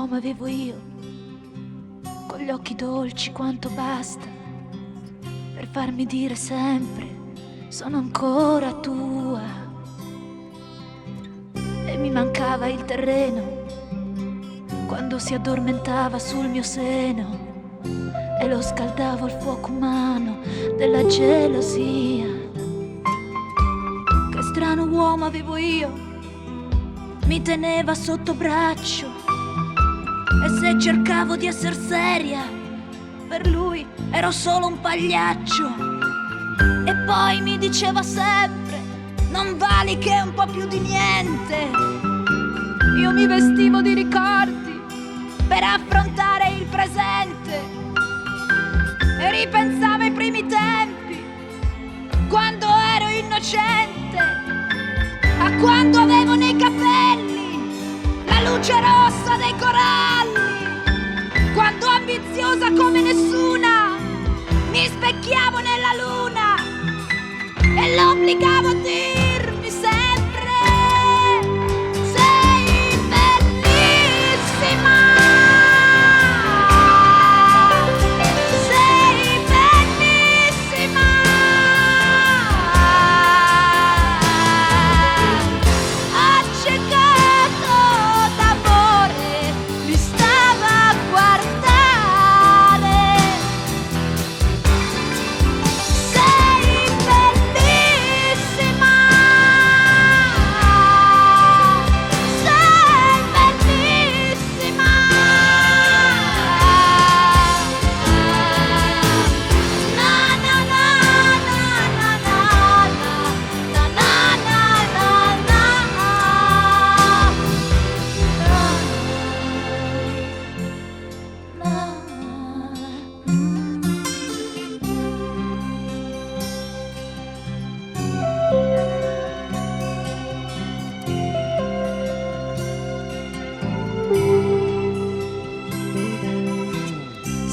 uomo avevo io, con gli occhi dolci quanto basta per farmi dire sempre sono ancora tua. E mi mancava il terreno quando si addormentava sul mio seno e lo scaldavo al fuoco umano della gelosia. Che strano uomo avevo io, mi teneva sotto braccio e se cercavo di essere seria, per lui ero solo un pagliaccio. E poi mi diceva sempre, non vali che un po' più di niente. Io mi vestivo di ricordi per affrontare il presente e ripensavo ai primi tempi, quando ero innocente, a quando avevo nei capelli la luce rossa dei coralli, quando ambiziosa come nessuna mi specchiavo nella luna e l'obbligavo a dirmi sempre sei bellissima, sei bellissima. Accecato d'amore mi stava a guardare. Sei bellissima, sei bellissima. Na na na na na na na na na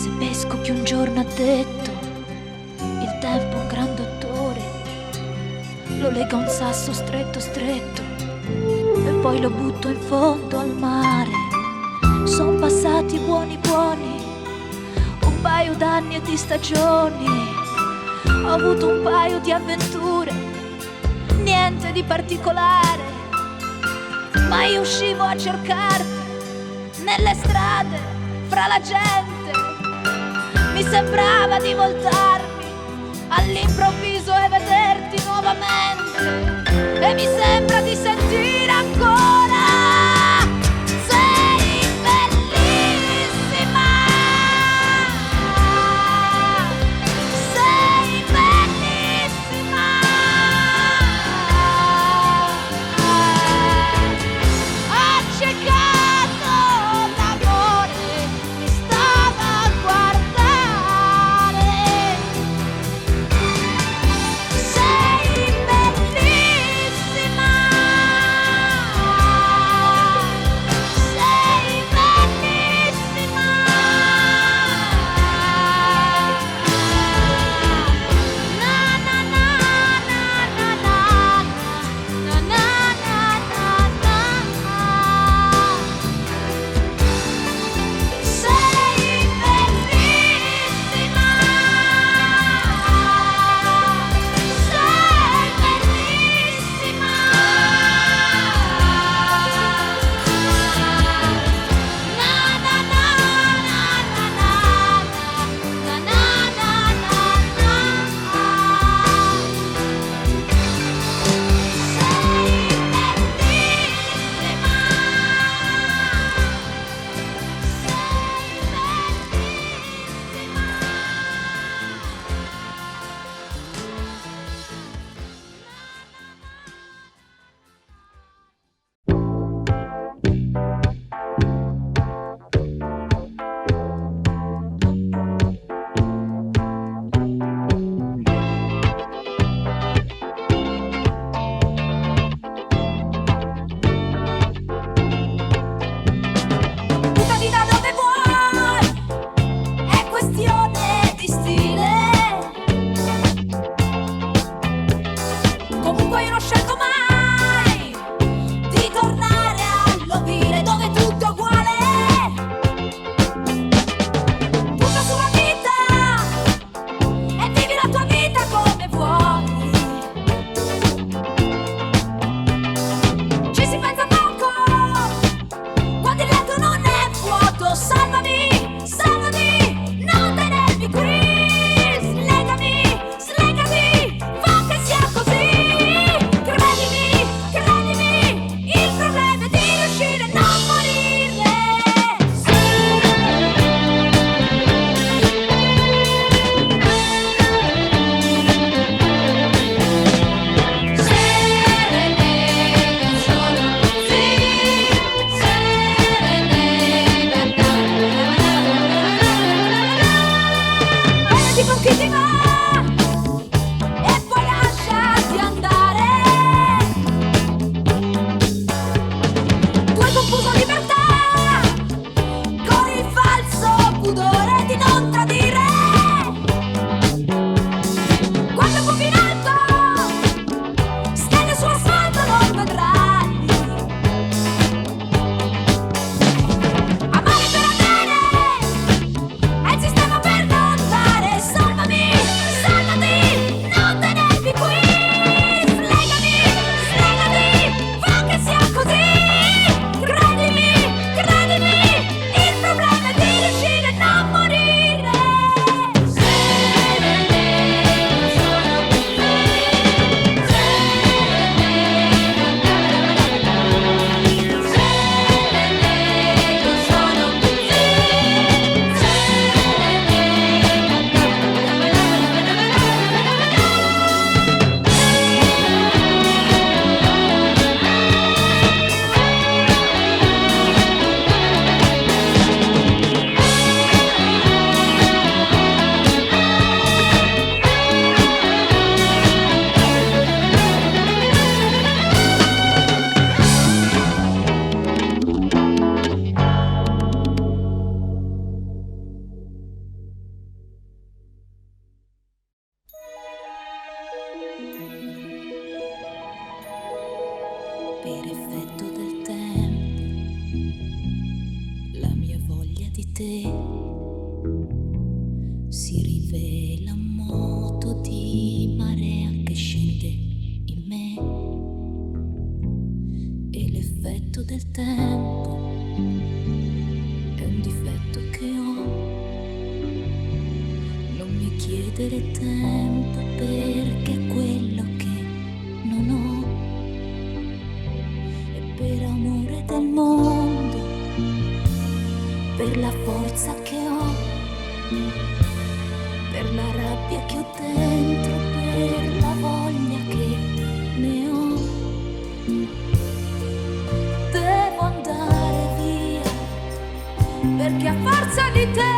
Se pesco che un giorno ha detto il tempo è un gran dottore, lo lega a un sasso stretto stretto e poi lo butto in fondo al mare. Son passati buoni buoni un paio d'anni e di stagioni, ho avuto un paio di avventure, niente di particolare, ma io uscivo a cercarti nelle strade, fra la gente. Mi sembrava di voltarmi all'improvviso e vederti nuovamente, e mi sembra di sentire ancora sei bellissima, sei bellissima. Accecato d'amore mi stava a guardare. Sei bellissima, sei bellissima. Na na na na na na na na na na na. Sei bellissima, sei bellissima. Na na na na na na na na buttati da dove vuoi, è questione di stile. Comunque io non scelgo mai di tornare all'ovile dove tutto è uguale. con chi ti va e poi lasciati andare. Tu hai confuso libertà con il falso pudore di non tradire. Quando fuochi in alto, stelle su asfalto non vedrai. Amare per avere è il sistema per non dare. Salvami, salvati, non tenermi qui. Slegami, slegati, fa che sia così. Credimi, credimi, il problema è di riuscire a non morire. Se ne sono così, se ne sono per effetto del tempo, la mia voglia di te si rivela a moto di marea che scende in me. E l'effetto del tempo è un difetto che ho. Non mi chiedere tempo perché è quello che non ho. Per amore del mondo, per la forza che ho, per la rabbia che ho dentro, per la voglia che ne ho. Devo andare via, perché a forza di te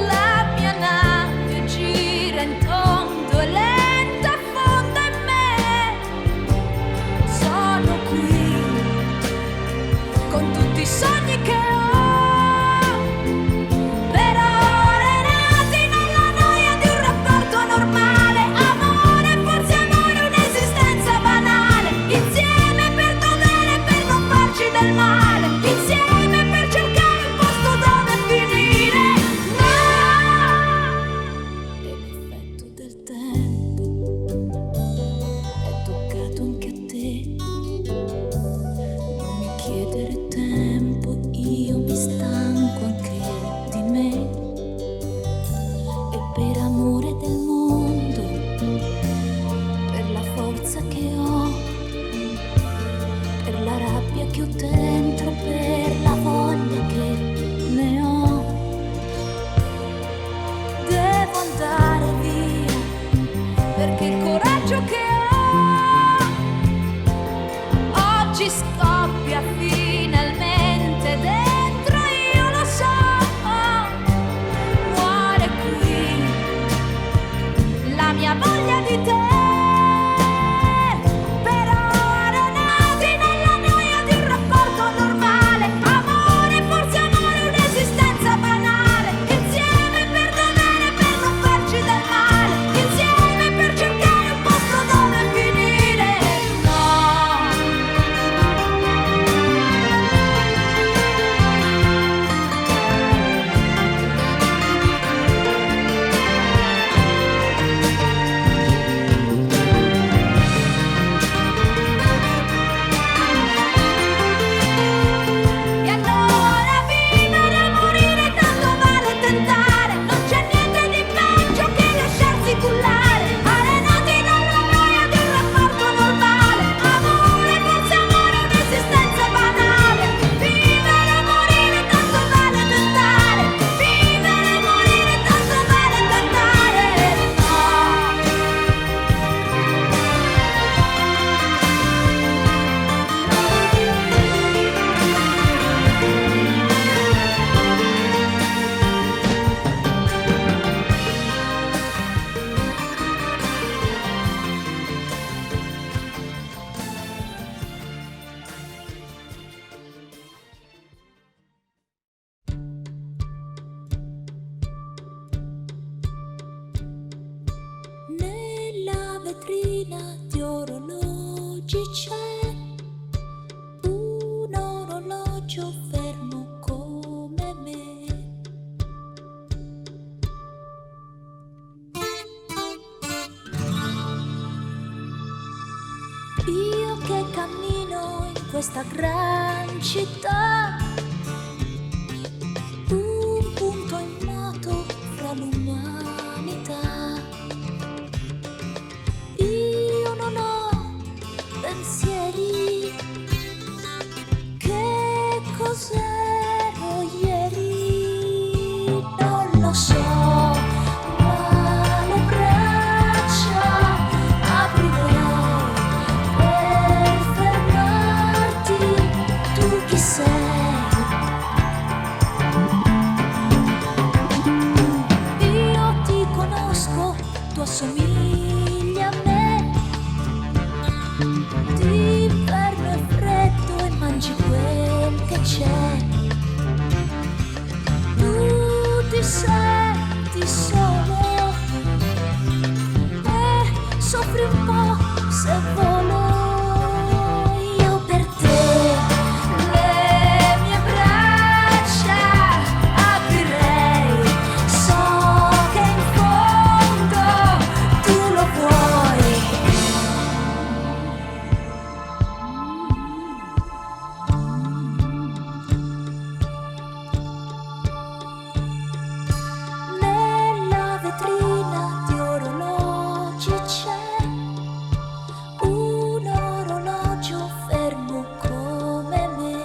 la mia nave gira in tondo e lenta affonda in me. Sono qui con tutti i sogni che ho, per ore nati nella noia di un rapporto anormale. Amore, forse amore, un'esistenza banale. Insieme per godere, per non farci del male. Insieme per cercare un po' vetrina di orologi c'è un orologio fermo come me. Io che cammino in questa gran città, un punto in moto fra l'umanità. Io non ho pensieri, che cos'ero ieri non lo so, ma le braccia aprirei per fermarti. Tu chi sei? Io ti conosco, tu assomigli a me. D'inverno è freddo e mangi quel che c'è. Tu ti senti solo e soffri un po' se volo. Io per te le mie braccia aprirei. So che in fondo tu lo vuoi. Nella vetrina di orologi c'è un orologio fermo come me.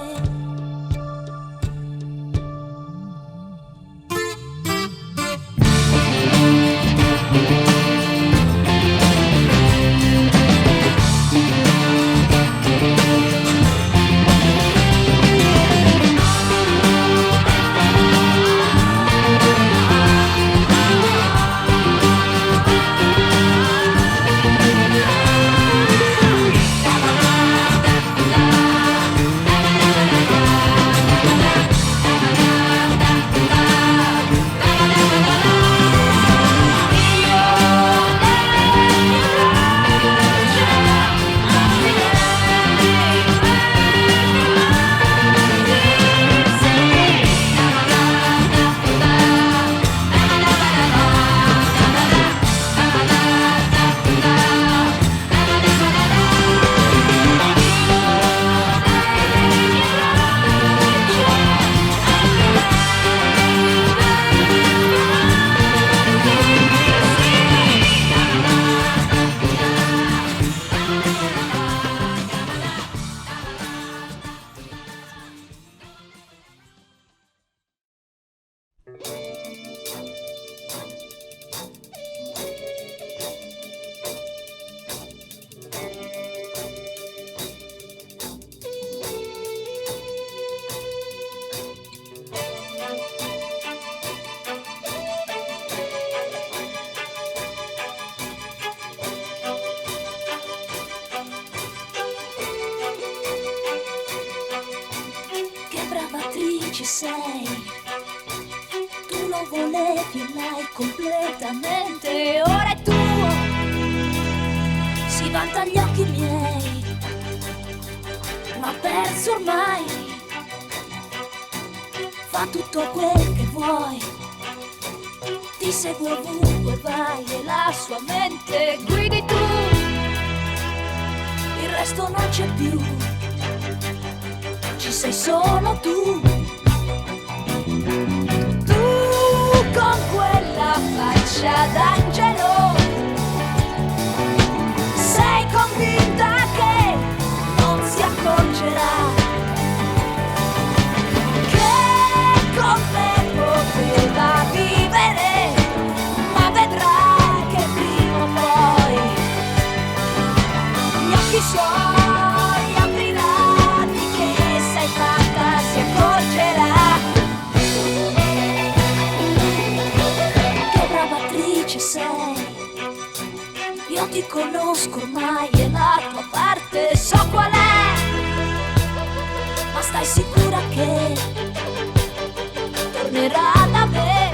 Che brava attrice sei, tu lo volevi e l'hai completamente. Ora è tuo, si vanta agli occhi miei, ma ha perso ormai. Fa tutto quel che vuoi, ti segue ovunque vai e la sua mente guidi tu. Il resto non c'è più, ci sei solo tu. Tu con quella faccia d'angelo sei convinta che non si accorgerà che con me poteva vivere, ma vedrai che prima o poi gli occhi suoi aprirà, di che sei fatta si accorgerà. Che brava attrice sei, io ti conosco ormai e la tua parte so qual è, ma stai sicura che tornerà da me?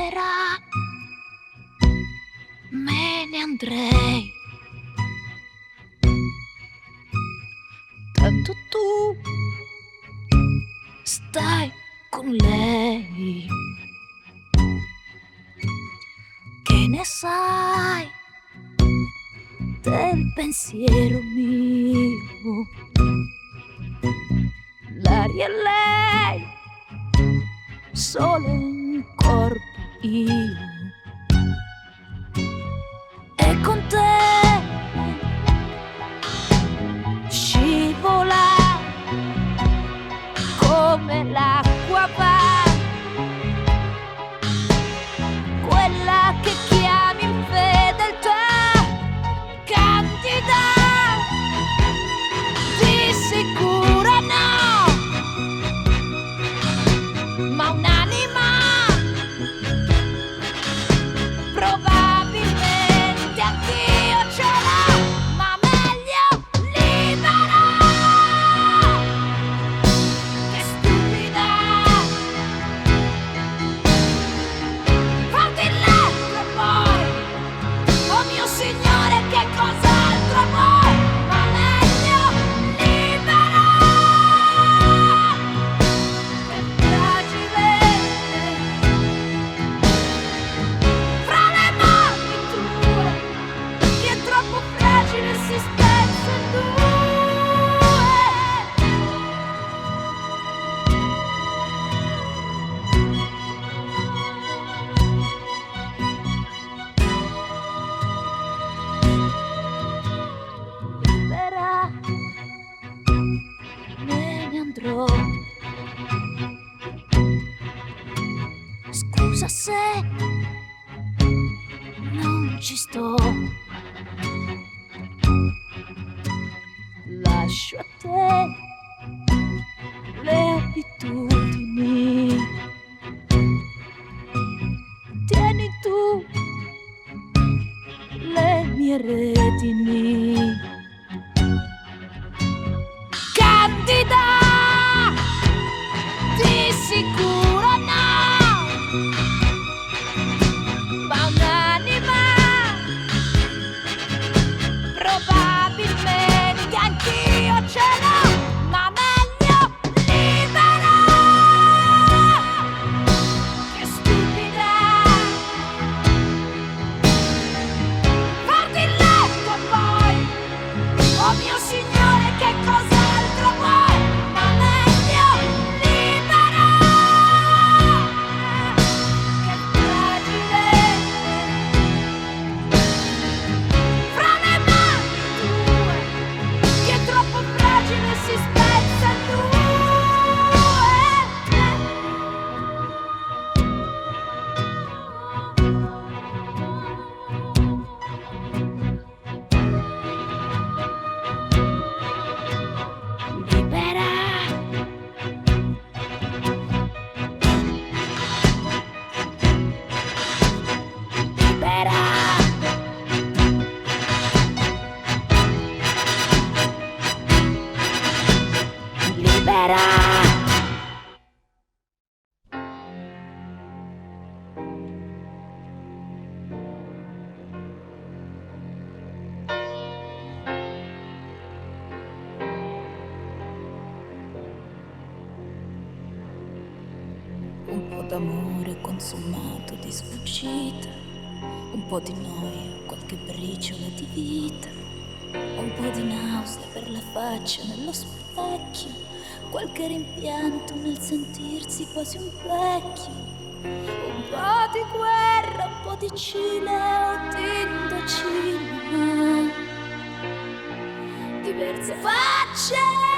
libera, me ne andrei. Tanto tu stai con lei. Che ne sai del pensiero mio? L'aria è lei, solo un corpo io. E con te scivola come l'acqua va, quella che chiami fedeltà, candida, di sicuro no, ma un'anima probabilmente anch'io ce l'ho, ma meglio libera. Che stupida, fatti il letto poi, oh mio Signore, che cos'altro vuoi, ma meglio libera. Che fragile, fra le mani tue, chi è troppo fragile si spezza in due. Libera, me ne andrò. Scusa se non ci sto, lascio a te le abitudini, tieni tu le mie redini. Candida, di sicuro no, ma un'anima probabilmente anch'io ce l'ho, ma meglio libera. Che stupida, fatti il letto poi, oh mio Signore, che cos'altro vuoi, ma meglio libera. Che fragile, fra le mani tue, chi è troppo fragile si spezza in due. Libera, libera, libera. Un po' d'amore consumato di sfuggita, un po' di noia, qualche briciola di vita, un po' di nausea per la faccia nello specchio, qualche rimpianto nel sentirsi quasi un vecchio, un po' di guerra, un po' di Cile o di Indocina, diverse facce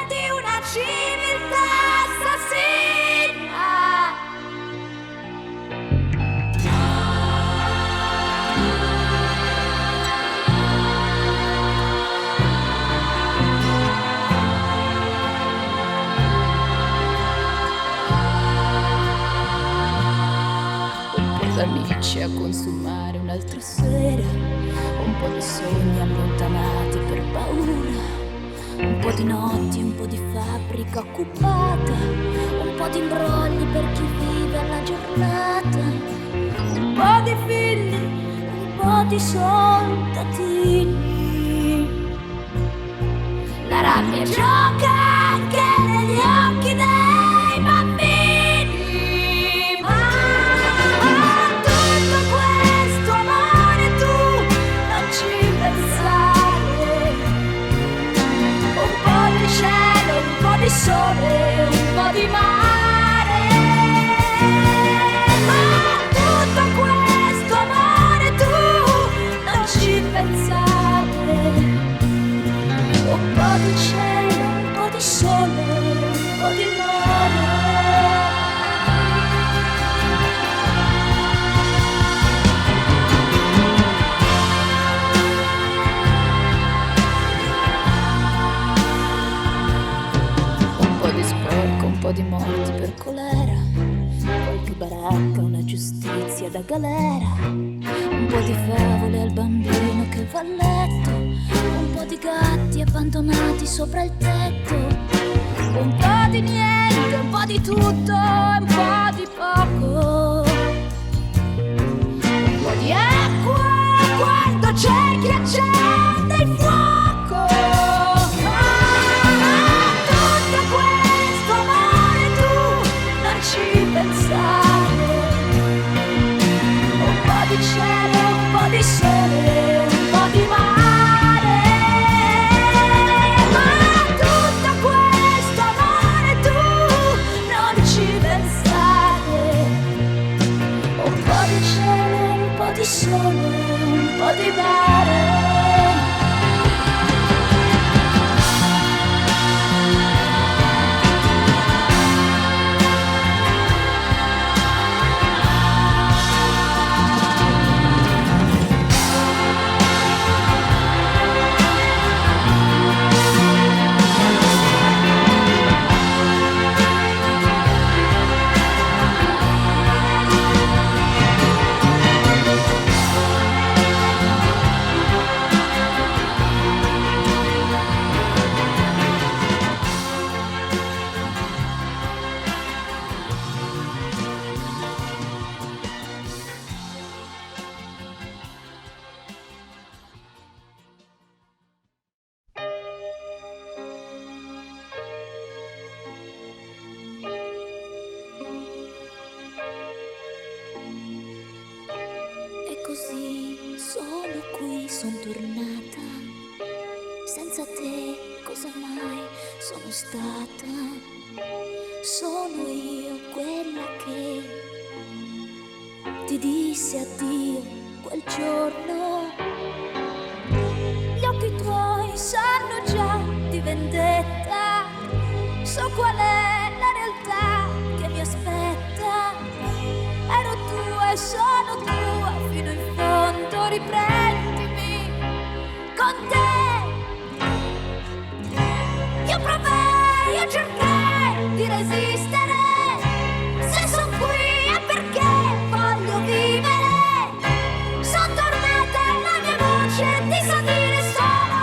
di una civiltà assassina. Un po' d'amici a consumare un'altra sera, un po' di sogni allontanati per paura, un po' di notti, un po' di fabbrica occupata, un po' di imbrogli per chi vive alla giornata, un po' di figli, un po' di soldatini. La rabbia gioca anche negli occhi dei bambini. Ma tutto questo amore tu non ci pensare. Un po' di cielo, un po' di sole, un po' di mare. Ma tutto questo amore tu non ci pensare. Un po' di cielo, un po' di sole, un po' di mare. Un po' di sporco, un po' di morti per colera, qualche baracca, una giustizia da galera, un po' di favole al bambino che va a letto, un po' di gatti abbandonati sopra il tetto, un po' di niente, un po' di tutto e un po' di poco, un po' di acqua quando cerchi accende il fuoco. Tutto questo amore tu non ci pensare. Un po' di cielo, un po' di sole, un po' di mare. Ma tutto questo amore tu non ci pensare. Un po' di cielo, un po' di sole, un po' di mare. E così sono qui, son tornata. Senza te cosa mai sono stata? Sono io quella che ti disse addio quel giorno. Gli occhi tuoi sanno già di vendetta. So qual è la realtà che mi aspetta. Ero tua e sono tua fino in fondo, riprendimi con te. Io provai, io cercai di resistere. Se son qui è perché voglio vivere. Son tornata e la mia voce ti sa dire solo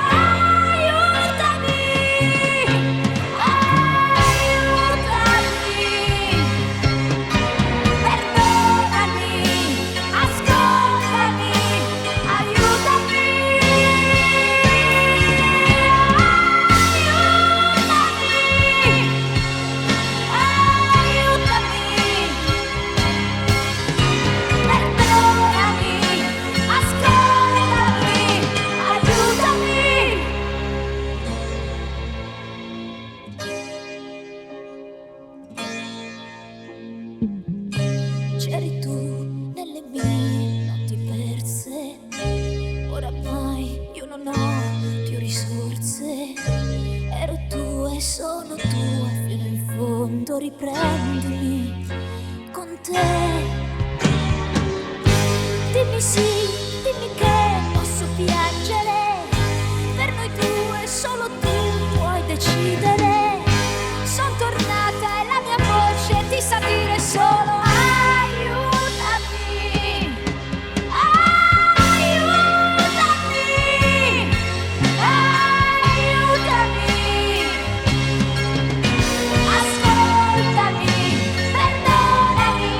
aiutami. Aiutami. Perdonami. Ascoltami. Aiutami. C'eri tu nelle mie notti perse. Oramai io non ho più risorse. Ero tua e sono tua fino in fondo, riprendimi con te. Dimmi sì, dimmi che posso piangere. Per noi due solo tu puoi decidere. Son tornata e la mia voce ti sa dire solo aiutami. Aiutami. Aiutami. Ascoltami. Perdonami.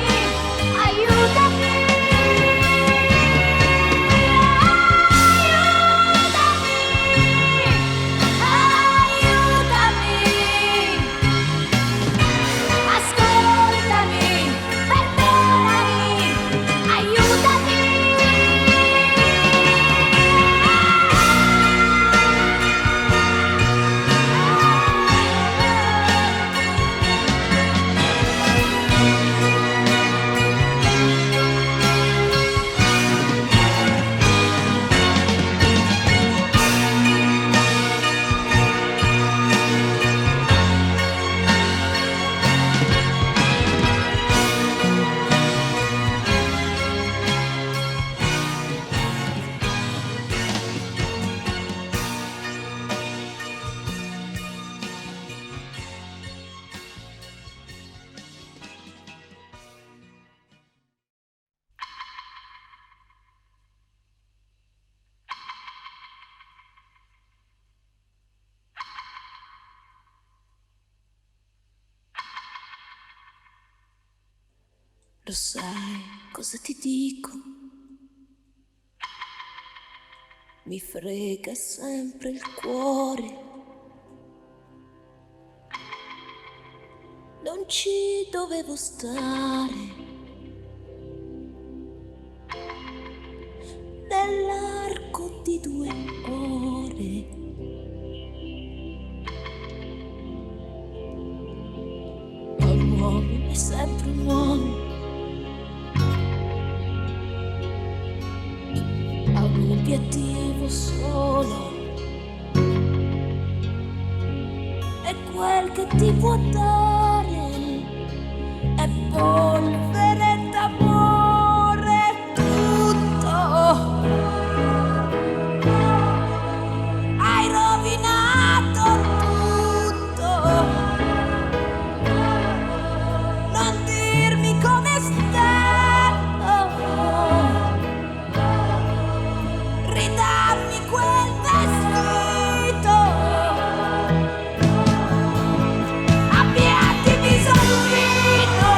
Lo sai cosa ti dico? Mi frega sempre il cuore. Non ci dovevo stare. Nell'arco di 2 ore. Ma un uomo è sempre un uomo. Ha un obiettivo solo. E quel che ti può dare è polvere d'amore tutto. Hai rovinato tutto. Non dirmi come stai. Ridammi quel vestito. Abbiati bisogno.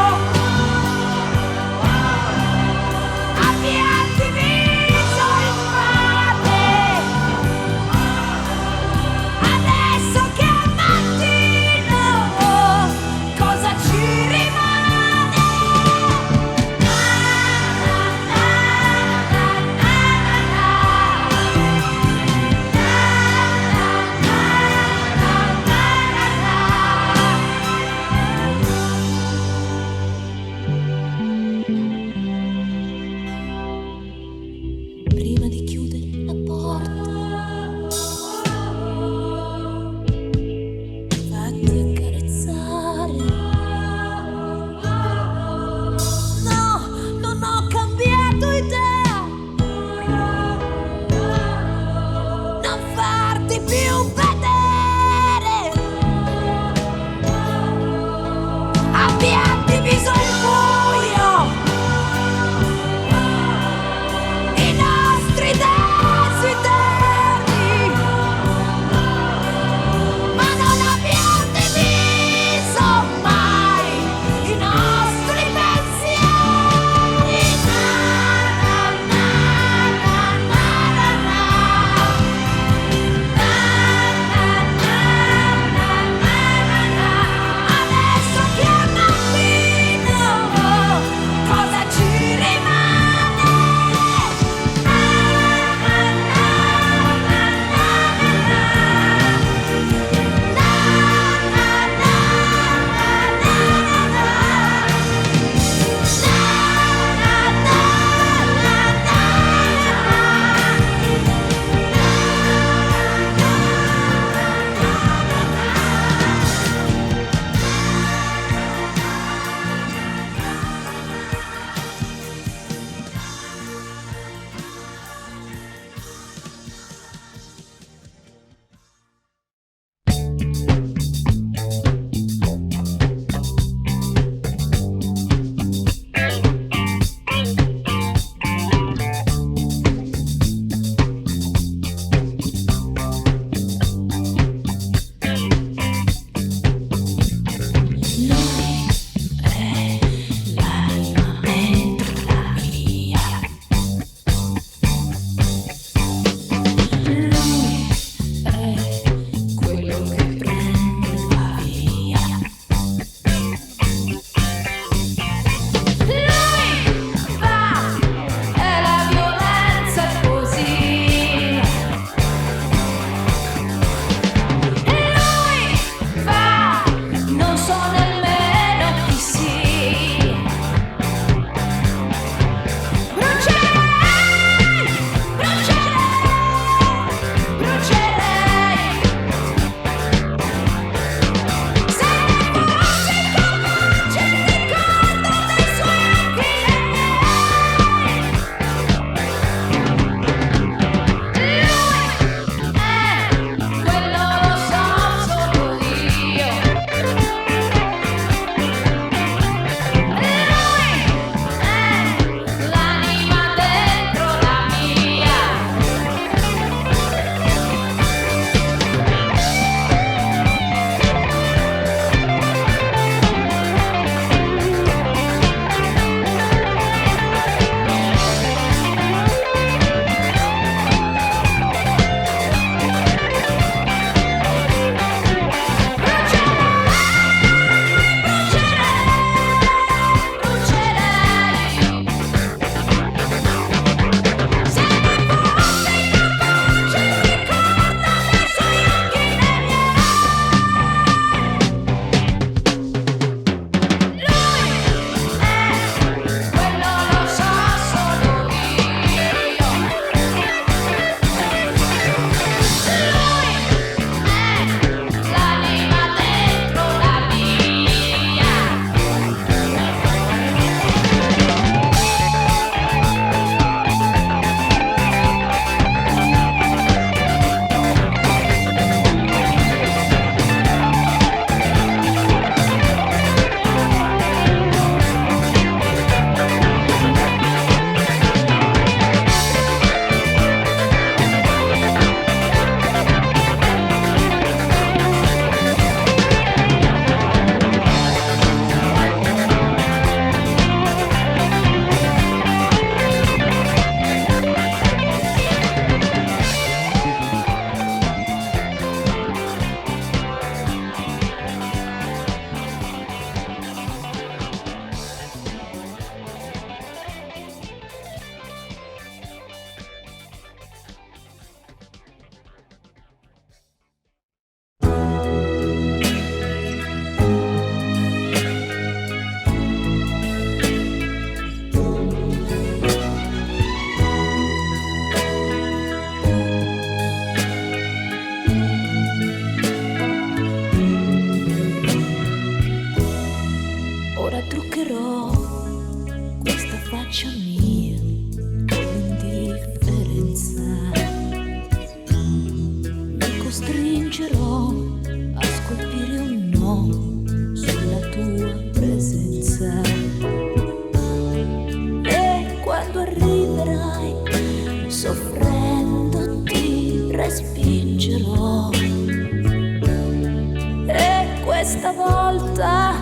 questa volta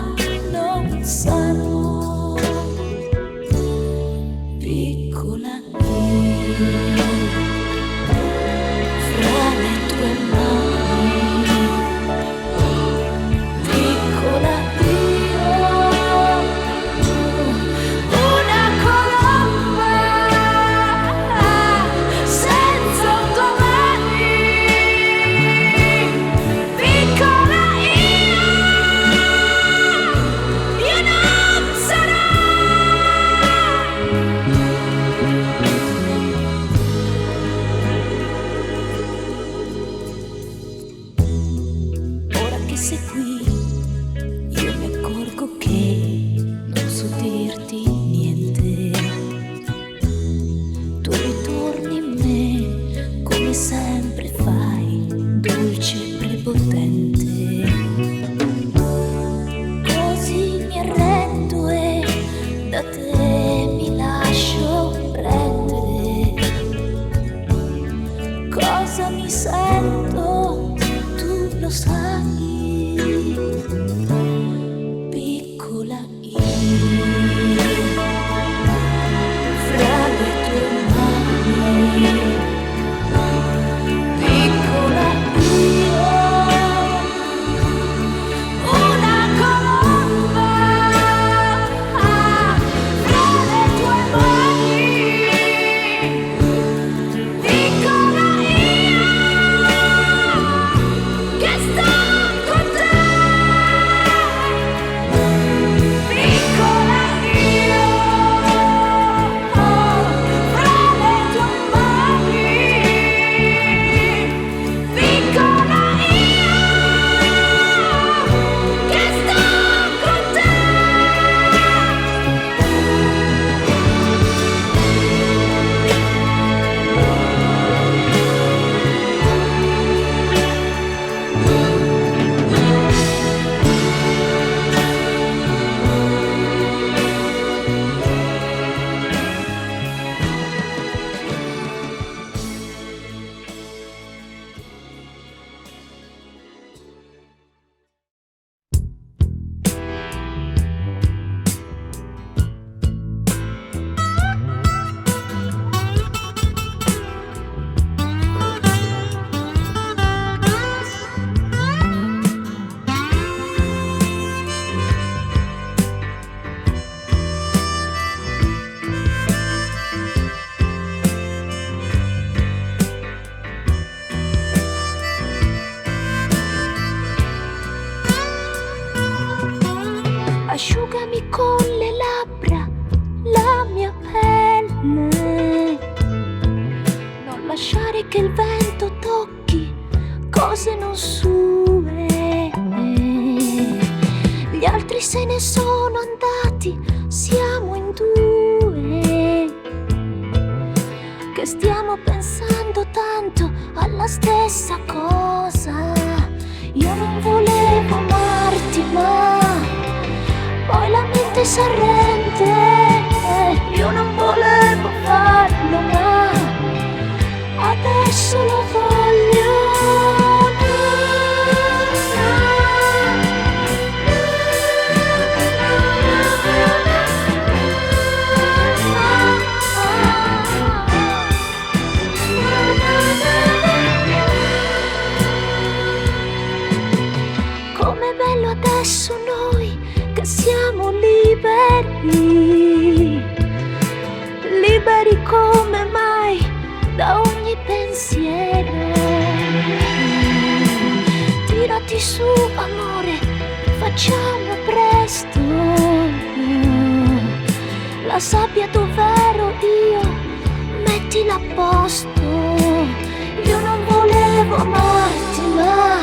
non sarò piccola io fra le tue mani, piccola io, una colomba senza un domani, piccola io non sarò. Ora che sei qui, io mi accorgo che non so dirti niente. Tu ritorni in me come sempre fai, dolce e prepotente. Così mi arrendo e da te mi lascio prendere. Cosa mi sento, tu lo sai, piccola io fra le tue mani, piccola io, una colomba fra le tue mani, piccola io che sto con te, piccola io fra le tue mani, piccola io che sto con te. Asciugami con le labbra la mia pelle, non lasciare che il vento tocchi cose non sue. Gli altri se ne sono andati, siamo in due, che stiamo pensando tanto alla stessa cosa. Io non volevo amarti, ma poi la mente s'arrende. Io non volevo farlo, ma adesso lo voglio. Com'è bello adesso noi che siamo liberi, liberi come mai da ogni pensiero. Tirati su amore, facciamo presto, la sabbia dov'ero io, mettila a posto. Io non volevo amarti, ma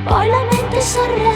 poi la mente s'arrende.